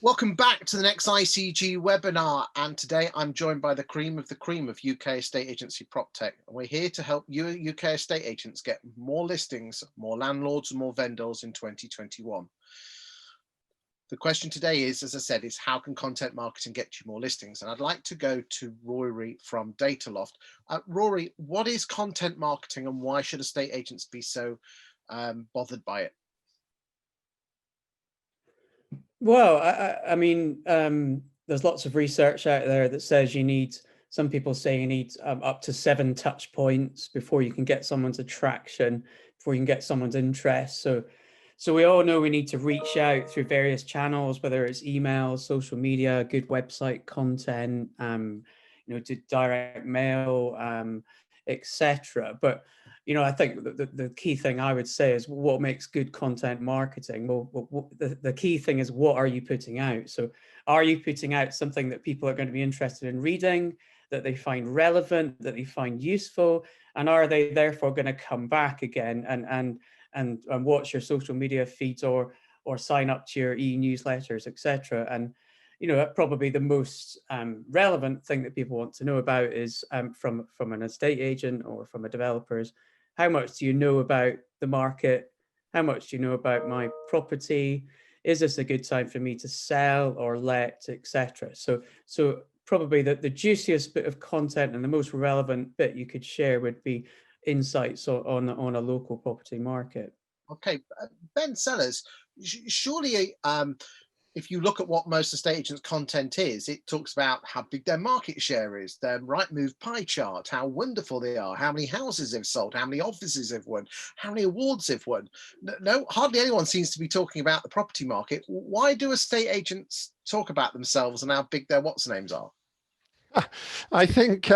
Welcome back to the next ICG webinar, and today I'm joined by the cream of UK estate agency PropTech, and we're here to help you UK estate agents get more listings, more landlords and more vendors in 2021. The question today is, as I said, is how can content marketing get you more listings? And I'd like to go to Rory from Dataloft. Rory, what is content marketing and why should estate agents be so bothered by it? Well, I mean, there's lots of research out there that says you need, some people say you need up to 7 touch points before you can get someone's attraction, before you can get someone's interest. So we all know we need to reach out through various channels, whether it's email, social media, good website content, to direct mail, etc. But I think the key thing I would say is what makes good content marketing. Well, the key thing is, what are you putting out? So are you putting out something that people are going to be interested in reading, that they find relevant, that they find useful, and are they therefore going to come back again and watch your social media feeds or sign up to your e-newsletters, etc. And probably the most relevant thing that people want to know about is from an estate agent or from a developer's, how much do you know about the market? How much do you know about my property? Is this a good time for me to sell or let, etc.? So probably the juiciest bit of content and the most relevant bit you could share would be insights on a local property market. Okay, Ben Sellers, surely if you look at what most estate agents' content is, it talks about how big their market share is, their Rightmove pie chart, how wonderful they are, how many houses they've sold, how many offices they've won, how many awards they've won. No, hardly anyone seems to be talking about the property market. Why do estate agents talk about themselves and how big their what's-names are? I think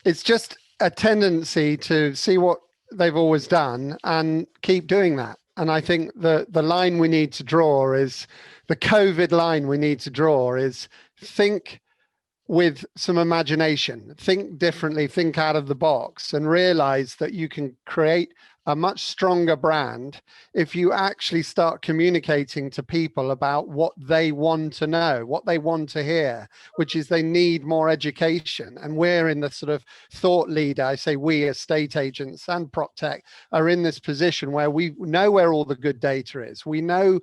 it's just a tendency to see what they've always done and keep doing that. And I think the line we need to draw is, the COVID line we need to draw is, think with some imagination, think differently, think out of the box, and realize that you can create a much stronger brand if you actually start communicating to people about what they want to know, what they want to hear, which is they need more education. And we're in the sort of thought leader. I say we, estate agents and PropTech, are in this position where we know where all the good data is. We know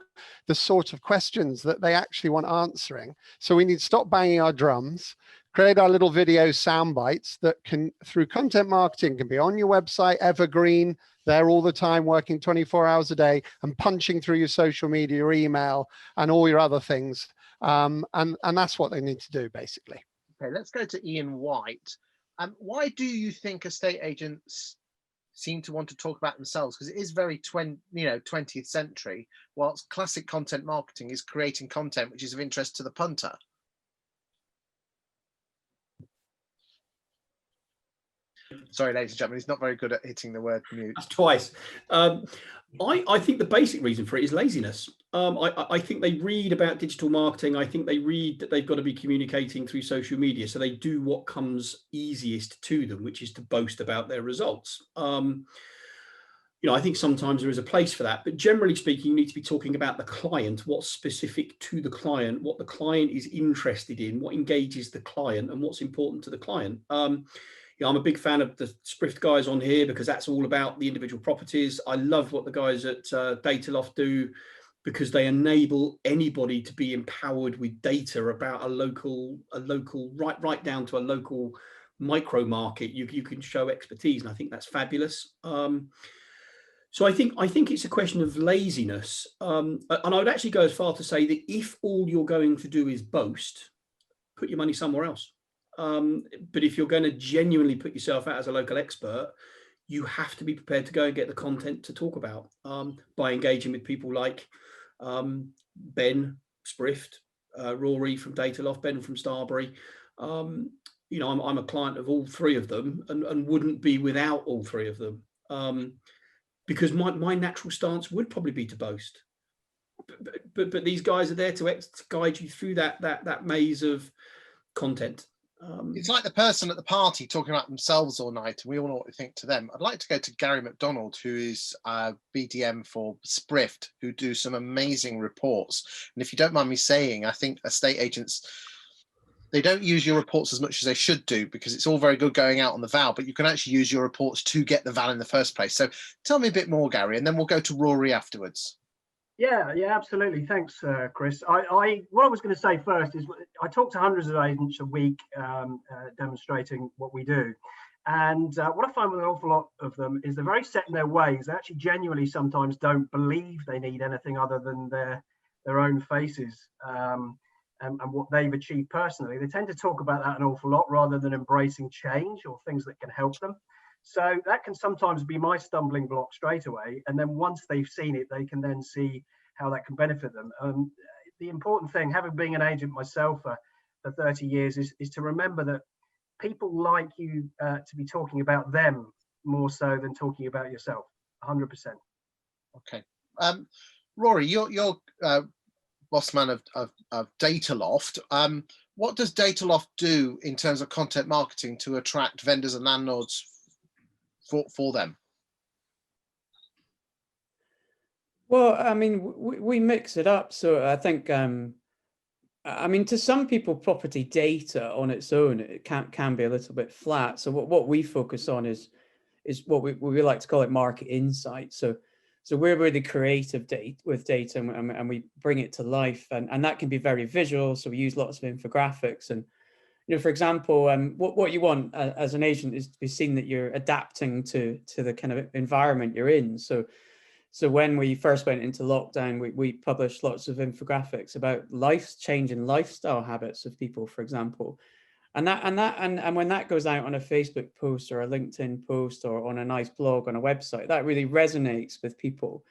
the sort of questions that they actually want answering. So we need to stop banging our drums, create our little video sound bites that can, through content marketing, can be on your website, evergreen, there all the time, working 24 hours a day and punching through your social media, your email, and all your other things. And that's what they need to do, basically. Okay, let's go to Iain White. Why do you think estate agents seem to want to talk about themselves? Because it is very 20th century, whilst classic content marketing is creating content which is of interest to the punter. Sorry, ladies and gentlemen, he's not very good at hitting the word mute. That's twice. I think the basic reason for it is laziness. I think they read about digital marketing. I think they read that they've got to be communicating through social media. So they do what comes easiest to them, which is to boast about their results. I think sometimes there is a place for that. But generally speaking, you need to be talking about the client, what's specific to the client, what the client is interested in, what engages the client, and what's important to the client. I'm a big fan of the Sprift guys on here because that's all about the individual properties. I love what the guys at Dataloft do because they enable anybody to be empowered with data about a local right down to a local micro market. You can show expertise, and I think that's fabulous. So I think it's a question of laziness, and I would actually go as far to say that if all you're going to do is boast, put your money somewhere else. But if you're going to genuinely put yourself out as a local expert, you have to be prepared to go and get the content to talk about by engaging with people like Ben, Sprift, Rory from Dataloft, Ben from Starberry. I'm a client of all three of them and wouldn't be without all three of them because my natural stance would probably be to boast. But these guys are there to guide you through that maze of content. It's like the person at the party talking about themselves all night, and we all know what we think to them. I'd like to go to Gary MacDonald, who is BDM for Sprift, who do some amazing reports. And if you don't mind me saying, I think estate agents, they don't use your reports as much as they should do, because it's all very good going out on the VAL, but you can actually use your reports to get the VAL in the first place. So tell me a bit more, Gary, and then we'll go to Rory afterwards. Yeah, absolutely. Thanks, Chris. What I was going to say first is I talk to hundreds of agents a week demonstrating what we do. And what I find with an awful lot of them is they're very set in their ways. They actually genuinely sometimes don't believe they need anything other than their own faces and what they've achieved personally. They tend to talk about that an awful lot rather than embracing change or things that can help them. So that can sometimes be my stumbling block straight away. And then once they've seen it, they can then see how that can benefit them. The important thing, having been an agent myself for 30 years, is to remember that people like you to be talking about them more so than talking about yourself, 100%. Okay. Rory, you're boss man of Dataloft. What does Dataloft do in terms of content marketing to attract vendors and landlords for them? Well, I mean, we mix it up. So I think, I mean, to some people, property data on its own, it can be a little bit flat. So what we focus on is what we like to call it market insight. So we're really creative with data, and we bring it to life, and that can be very visual. So we use lots of infographics, and for example, what you want as an agent is to be seen that you're adapting to the kind of environment you're in. So when we first went into lockdown, we published lots of infographics about changing lifestyle habits of people, for example. And when that goes out on a Facebook post or a LinkedIn post or on a nice blog on a website, that really resonates with people.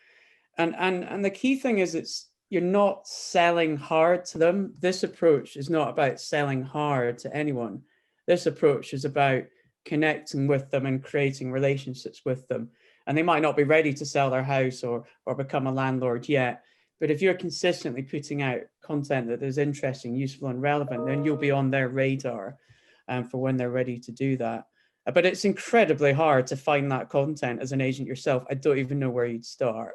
And the key thing is you're not selling hard to them. This approach is not about selling hard to anyone. This approach is about connecting with them and creating relationships with them. And they might not be ready to sell their house or become a landlord yet. But if you're consistently putting out content that is interesting, useful, and relevant, then you'll be on their radar for when they're ready to do that. But it's incredibly hard to find that content as an agent yourself. I don't even know where you'd start.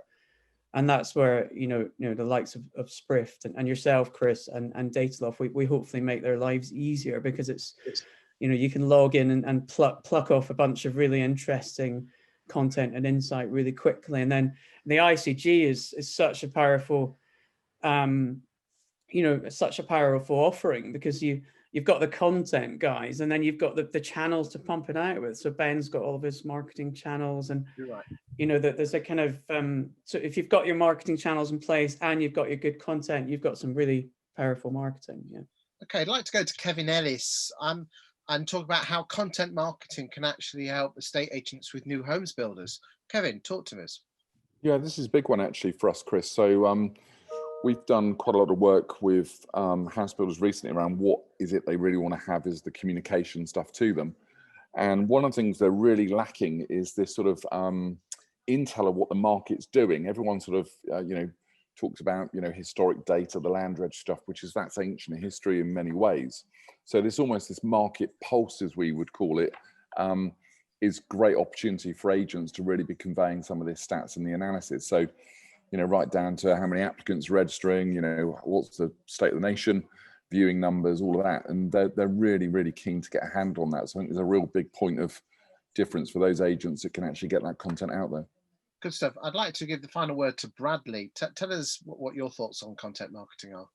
And that's where, the likes of Sprift and yourself, Chris, and Dataloft, we hopefully make their lives easier, because it's you can log in and pluck off a bunch of really interesting content and insight really quickly. And then the ICG is such a powerful, such a powerful offering, because you've got the content, guys, and then you've got the channels to pump it out with. So Ben's got all of his marketing channels, and You're right. That there's a kind of so if you've got your marketing channels in place and you've got your good content, you've got some really powerful marketing. Yeah. Okay, I'd like to go to Kevin Ellis and talk about how content marketing can actually help estate agents with new homes builders. Kevin, talk to us. Yeah, this is a big one actually for us, Chris. So we've done quite a lot of work with house builders recently around what is it they really want to have as the communication stuff to them. And one of the things they're really lacking is this sort of intel of what the market's doing. Everyone sort of, talks about, historic data, the land reg stuff, that's ancient history in many ways. So there's almost this market pulse, as we would call it, is great opportunity for agents to really be conveying some of this stats and the analysis. So, right down to how many applicants registering, what's the state of the nation, viewing numbers, all of that. And they're really, really keen to get a handle on that. So I think there's a real big point of difference for those agents that can actually get that content out there. Good stuff. I'd like to give the final word to Bradley. Tell us what your thoughts on content marketing are.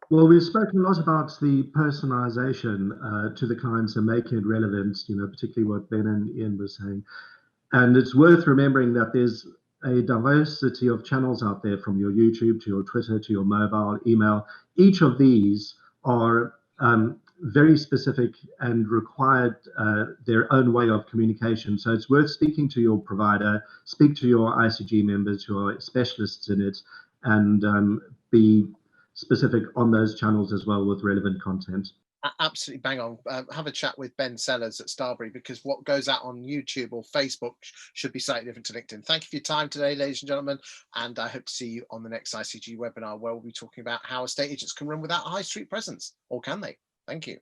Well, we've spoken a lot about the personalization to the clients and making it relevant, particularly what Ben and Iain were saying. And it's worth remembering that there's a diversity of channels out there, from your YouTube to your Twitter to your mobile, email. Each of these are very specific and required their own way of communication. So it's worth speaking to your provider, speak to your ICG members who are specialists in it, and be specific on those channels as well with relevant content. Absolutely bang on. Have a chat with Ben Sellers at Starberry, because what goes out on YouTube or Facebook should be slightly different to LinkedIn. Thank you for your time today, ladies and gentlemen, and I hope to see you on the next ICG webinar, where we'll be talking about how estate agents can run without a high street presence, or can they? Thank you.